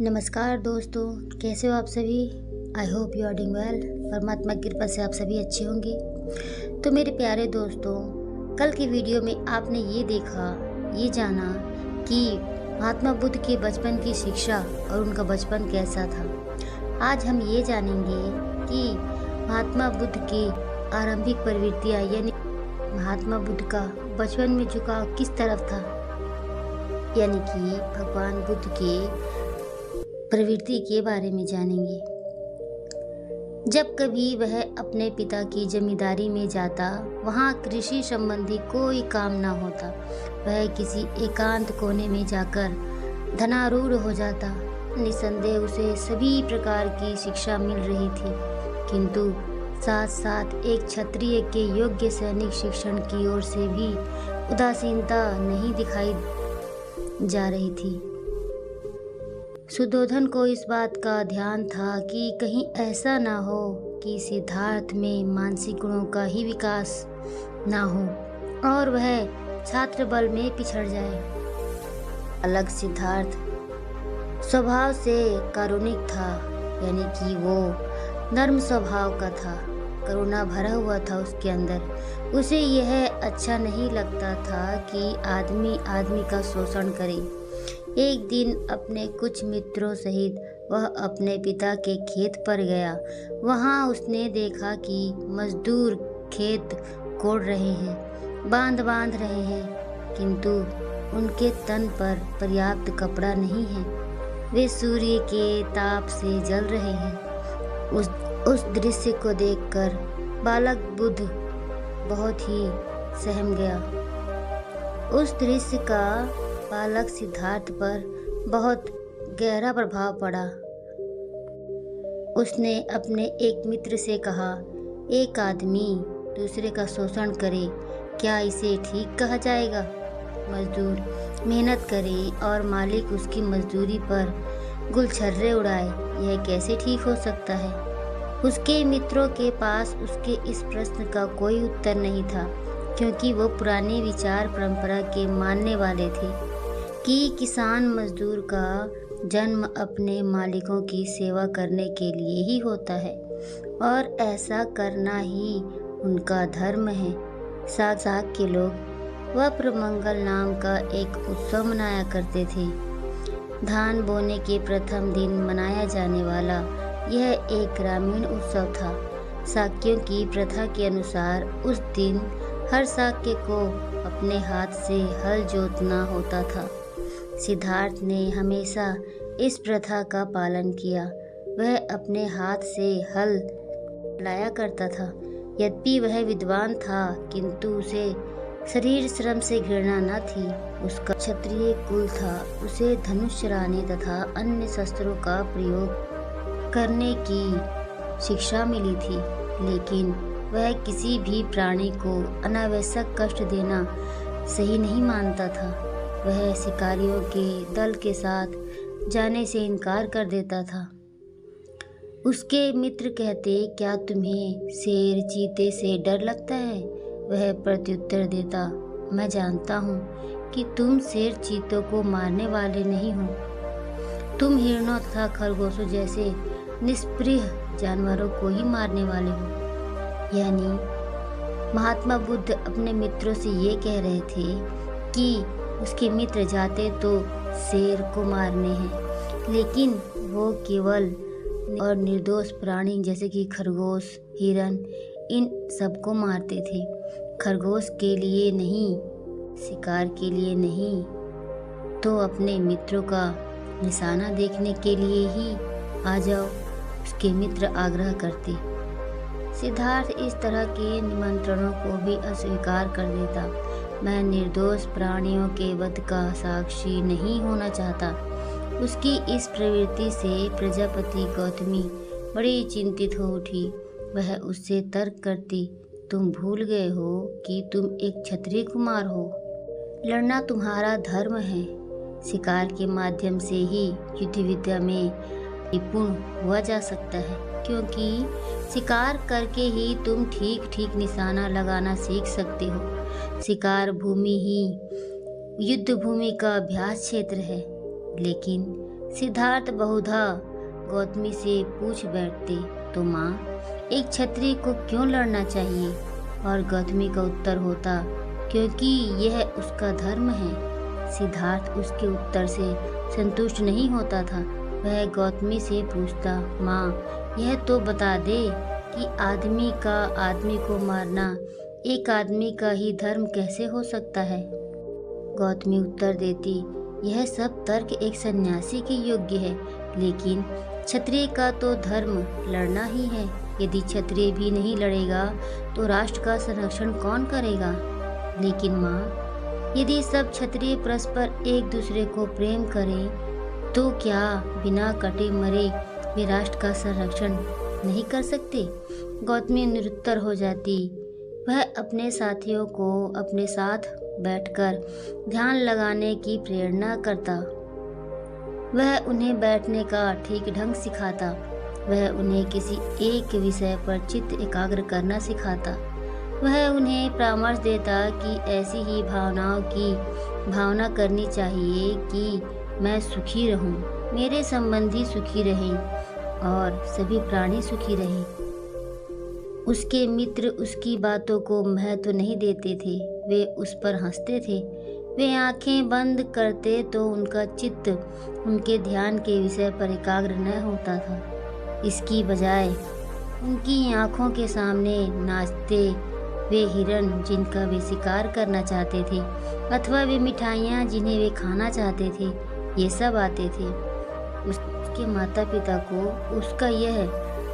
नमस्कार दोस्तों, कैसे हो आप सभी। I hope you are doing well. परमात्मा की कृपा से आप सभी अच्छे होंगे। तो मेरे प्यारे दोस्तों, कल की वीडियो में आपने ये देखा, ये जाना कि महात्मा बुद्ध के बचपन की शिक्षा और उनका बचपन कैसा था। आज हम ये जानेंगे कि महात्मा बुद्ध की आरंभिक प्रवृत्तियाँ यानी महात्मा बुद्ध का बचपन में झुकाव किस तरफ था, यानी कि भगवान बुद्ध के प्रवृत्ति के बारे में जानेंगे। जब कभी वह अपने पिता की जमींदारी में जाता, वहाँ कृषि संबंधी कोई काम न होता। वह किसी एकांत कोने में जाकर धनारूढ़ हो जाता। निसंदेह उसे सभी प्रकार की शिक्षा मिल रही थी, किंतु साथ साथ एक क्षत्रिय के योग्य सैनिक शिक्षण की ओर से भी उदासीनता नहीं दिखाई जा रही थी। सुद्धोधन को इस बात का ध्यान था कि कहीं ऐसा ना हो कि सिद्धार्थ में मानसिक गुणों का ही विकास ना हो और वह छात्र बल में पिछड़ जाए। अलग सिद्धार्थ स्वभाव से कारुणिक था, यानी कि वो नर्म स्वभाव का था। करुणा भरा हुआ था उसके अंदर। उसे यह अच्छा नहीं लगता था कि आदमी आदमी का शोषण करे। एक दिन अपने कुछ मित्रों सहित वह अपने पिता के खेत पर गया। वहाँ उसने देखा कि मजदूर खेत कोड़ रहे हैं, बांध रहे हैं, किंतु उनके तन पर पर्याप्त कपड़ा नहीं है। वे सूर्य के ताप से जल रहे हैं। उस दृश्य को देखकर बालक बुद्ध बहुत ही सहम गया। उस दृश्य का बालक सिद्धार्थ पर बहुत गहरा प्रभाव पड़ा। उसने अपने एक मित्र से कहा, एक आदमी दूसरे का शोषण करे, क्या इसे ठीक कहा जाएगा? मजदूर मेहनत करे और मालिक उसकी मजदूरी पर गुलछर्रे उड़ाए, यह कैसे ठीक हो सकता है? उसके मित्रों के पास उसके इस प्रश्न का कोई उत्तर नहीं था, क्योंकि वो पुरानी विचार परंपरा के मानने वाले थे कि किसान मजदूर का जन्म अपने मालिकों की सेवा करने के लिए ही होता है और ऐसा करना ही उनका धर्म है। साग के लोग वप्रमंगल नाम का एक उत्सव मनाया करते थे। धान बोने के प्रथम दिन मनाया जाने वाला यह एक ग्रामीण उत्सव था। साक्यों की प्रथा के अनुसार उस दिन हर साक्य को अपने हाथ से हल जोतना होता था। सिद्धार्थ ने हमेशा इस प्रथा का पालन किया। वह अपने हाथ से हल लाया करता था। यद्यपि वह विद्वान था, किंतु उसे शरीर श्रम से घृणा न थी। उसका क्षत्रिय कुल था। उसे धनुष चलाने तथा अन्य शस्त्रों का प्रयोग करने की शिक्षा मिली थी, लेकिन वह किसी भी प्राणी को अनावश्यक कष्ट देना सही नहीं मानता था। वह शिकारियों के दल के साथ जाने से इनकार कर देता था। उसके मित्र कहते, क्या तुम्हें शेर चीते से डर लगता है? वह प्रत्युत्तर देता, मैं जानता हूँ कि तुम शेर चीतों को मारने वाले नहीं हो। तुम हिरणों तथा खरगोशों जैसे निष्प्रिय जानवरों को ही मारने वाले हो। यानी महात्मा बुद्ध अपने मित्रों से ये कह रहे थे कि उसके मित्र जाते तो शेर को मारने हैं, लेकिन वो केवल और निर्दोष प्राणी जैसे कि खरगोश, हिरन, इन सबको मारते थे। खरगोश के लिए नहीं, शिकार के लिए नहीं, तो अपने मित्रों का निशाना देखने के लिए ही आ जाओ, उसके मित्र आग्रह करते। सिद्धार्थ इस तरह के निमंत्रणों को भी अस्वीकार कर देता। मैं निर्दोष प्राणियों के वध का साक्षी नहीं होना चाहता। उसकी इस प्रवृत्ति से प्रजापति गौतमी बड़ी चिंतित हो उठी। वह उससे तर्क करती, तुम भूल गए हो कि तुम एक क्षत्रिय कुमार हो। लड़ना तुम्हारा धर्म है। शिकार के माध्यम से ही युद्ध विद्या में निपुण हुआ जा सकता है, क्योंकि शिकार करके ही तुम ठीक ठीक निशाना लगाना सीख सकते हो। शिकार भूमि ही युद्ध भूमि का अभ्यास क्षेत्र है, लेकिन सिद्धार्थ बहुधा गौतमी से पूछ बैठते, तो माँ, एक क्षत्रिय को क्यों लड़ना चाहिए? और गौतमी का उत्तर होता, क्योंकि यह उसका धर्म है। सिद्धार्थ उसके उत्तर से संतुष्ट नहीं होता था। वह गौतमी से पूछता, माँ, यह तो बता दे कि आदमी को मारना एक आदमी का ही धर्म कैसे हो सकता है? गौतमी उत्तर देती, यह सब तर्क एक सन्यासी के योग्य है, लेकिन क्षत्रिय का तो धर्म लड़ना ही है। यदि क्षत्रिय भी नहीं लड़ेगा तो राष्ट्र का संरक्षण कौन करेगा? लेकिन माँ, यदि सब क्षत्रिय परस्पर एक दूसरे को प्रेम करें तो क्या बिना कटे मरे वे राष्ट्र का संरक्षण नहीं कर सकते? गौतमी निरुत्तर हो जाती। वह अपने साथियों को अपने साथ बैठकर ध्यान लगाने की प्रेरणा करता। वह उन्हें बैठने का ठीक ढंग सिखाता। वह उन्हें किसी एक विषय पर चित्त एकाग्र करना सिखाता। वह उन्हें परामर्श देता कि ऐसी ही भावनाओं की भावना करनी चाहिए कि मैं सुखी रहूं, मेरे संबंधी सुखी रहें और सभी प्राणी सुखी रहें। उसके मित्र उसकी बातों को महत्व नहीं देते थे, वे उस पर हंसते थे। वे आंखें बंद करते तो उनका चित्त उनके ध्यान के विषय पर एकाग्र न होता था। इसकी बजाय उनकी आंखों के सामने नाचते वे हिरण जिनका वे शिकार करना चाहते थे, अथवा वे मिठाइयाँ जिन्हें वे खाना चाहते थे, ये सब आते थे। उसके माता पिता को उसका यह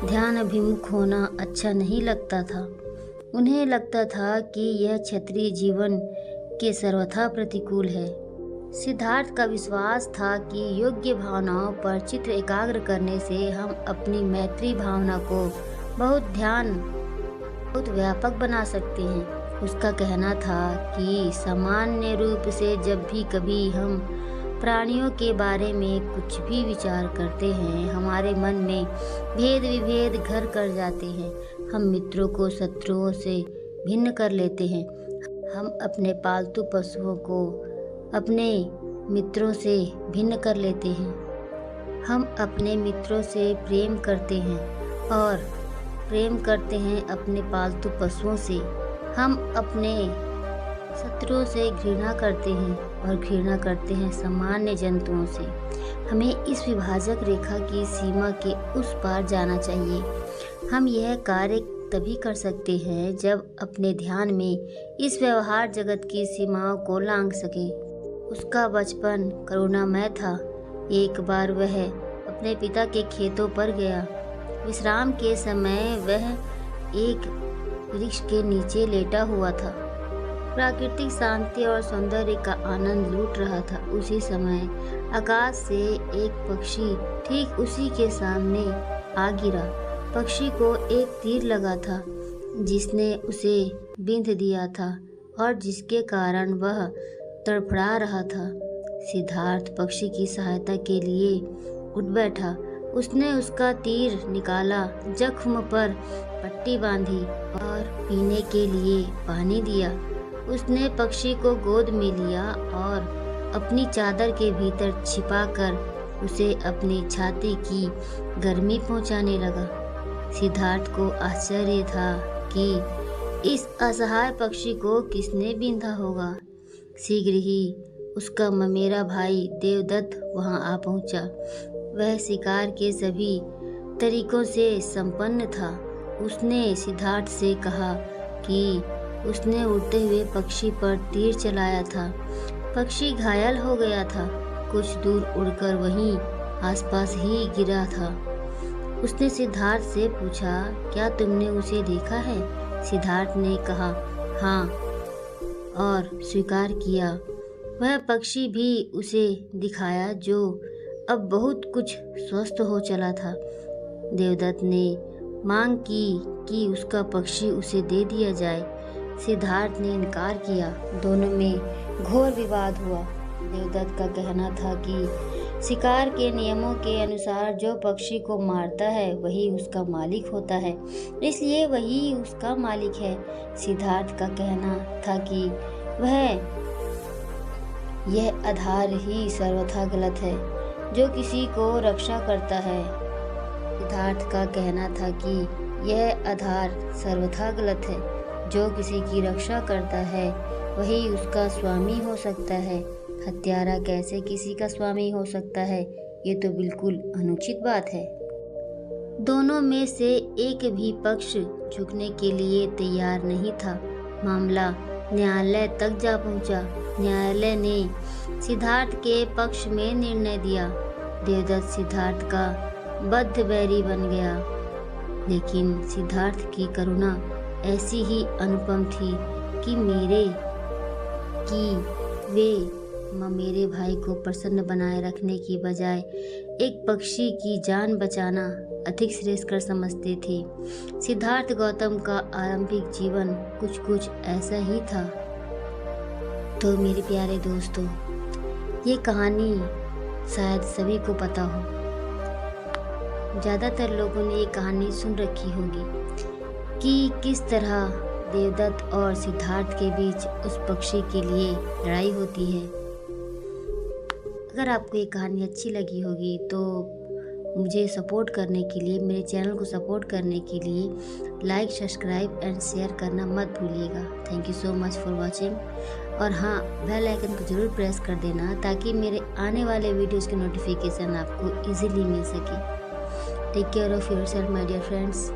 ध्यान अभिमुख होना अच्छा नहीं लगता था। उन्हें लगता था कि यह क्षत्रिय जीवन के सर्वथा प्रतिकूल है। सिद्धार्थ का विश्वास था कि योग्य भावनाओं पर चित्त एकाग्र करने से हम अपनी मैत्री भावना को बहुत व्यापक बना सकते हैं। उसका कहना था कि सामान्य रूप से जब भी कभी हम प्राणियों के बारे में कुछ भी विचार करते हैं, हमारे मन में भेद विभेद घर कर जाते हैं। हम मित्रों को शत्रुओं से भिन्न कर लेते हैं। हम अपने पालतू पशुओं को अपने मित्रों से भिन्न कर लेते हैं। हम अपने मित्रों से प्रेम करते हैं और प्रेम करते हैं अपने पालतू पशुओं से। हम अपने शत्रुओं से घृणा करते हैं और घृणा करते हैं सामान्य जंतुओं से। हमें इस विभाजक रेखा की सीमा के उस पार जाना चाहिए। हम यह कार्य तभी कर सकते हैं जब अपने ध्यान में इस व्यवहार जगत की सीमाओं को लांघ सकें। उसका बचपन करुणामय था। एक बार वह अपने पिता के खेतों पर गया। विश्राम के समय वह एक वृक्ष के नीचे लेटा हुआ था, प्राकृतिक शांति और सौंदर्य का आनंद लूट रहा था। उसी समय आकाश से एक पक्षी ठीक उसी के सामने आ गिरा। पक्षी को एक तीर लगा था जिसने उसे बिंध दिया था और जिसके कारण वह तड़फड़ा रहा था। सिद्धार्थ पक्षी की सहायता के लिए उठ बैठा। उसने उसका तीर निकाला, जख्म पर पट्टी बांधी और पीने के लिए पानी दिया। उसने पक्षी को गोद में लिया और अपनी चादर के भीतर छिपाकर उसे अपनी छाती की गर्मी पहुंचाने लगा। सिद्धार्थ को आश्चर्य था कि इस असहाय पक्षी को किसने बींधा होगा। शीघ्र ही उसका ममेरा भाई देवदत्त वहां आ पहुंचा। वह शिकार के सभी तरीकों से संपन्न था। उसने सिद्धार्थ से कहा कि उसने उड़ते हुए पक्षी पर तीर चलाया था। पक्षी घायल हो गया था, कुछ दूर उड़कर वहीं आसपास ही गिरा था। उसने सिद्धार्थ से पूछा, क्या तुमने उसे देखा है? सिद्धार्थ ने कहा, हाँ, और स्वीकार किया। वह पक्षी भी उसे दिखाया जो अब बहुत कुछ स्वस्थ हो चला था। देवदत्त ने मांग की कि उसका पक्षी उसे दे दिया जाए। सिद्धार्थ ने इनकार किया। दोनों में घोर विवाद हुआ। देवदत्त का कहना था कि शिकार के नियमों के अनुसार जो पक्षी को मारता है वही उसका मालिक होता है, इसलिए वही उसका मालिक है। सिद्धार्थ का कहना था कि यह आधार ही सर्वथा गलत है। जो किसी को रक्षा करता है। सिद्धार्थ का कहना था कि यह आधार सर्वथा गलत है। जो किसी की रक्षा करता है वही उसका स्वामी हो सकता है। हत्यारा कैसे किसी का स्वामी हो सकता है? ये तो बिल्कुल अनुचित बात है। दोनों में से एक भी पक्ष झुकने के लिए तैयार नहीं था। मामला न्यायालय तक जा पहुंचा। न्यायालय ने सिद्धार्थ के पक्ष में निर्णय दिया। देवदत्त सिद्धार्थ का बद्ध बैरी बन गया, लेकिन सिद्धार्थ की करुणा ऐसी ही अनुपम थी कि मेरे भाई को प्रसन्न बनाए रखने की बजाय एक पक्षी की जान बचाना अधिक श्रेयस्कर समझते थे। सिद्धार्थ गौतम का आरंभिक जीवन कुछ ऐसा ही था। तो मेरे प्यारे दोस्तों, ये कहानी शायद सभी को पता हो। ज़्यादातर लोगों ने ये कहानी सुन रखी होगी कि किस तरह देवदत्त और सिद्धार्थ के बीच उस पक्षी के लिए लड़ाई होती है। अगर आपको ये कहानी अच्छी लगी होगी तो मुझे सपोर्ट करने के लिए, मेरे चैनल को सपोर्ट करने के लिए लाइक, सब्सक्राइब एंड शेयर करना मत भूलिएगा। Thank you so much for watching. और हाँ, बेल आइकन को ज़रूर प्रेस कर देना ताकि मेरे आने वाले वीडियोज़ के नोटिफिकेशन आपको ईजिली मिल सके। Take care of yourself my dear friends.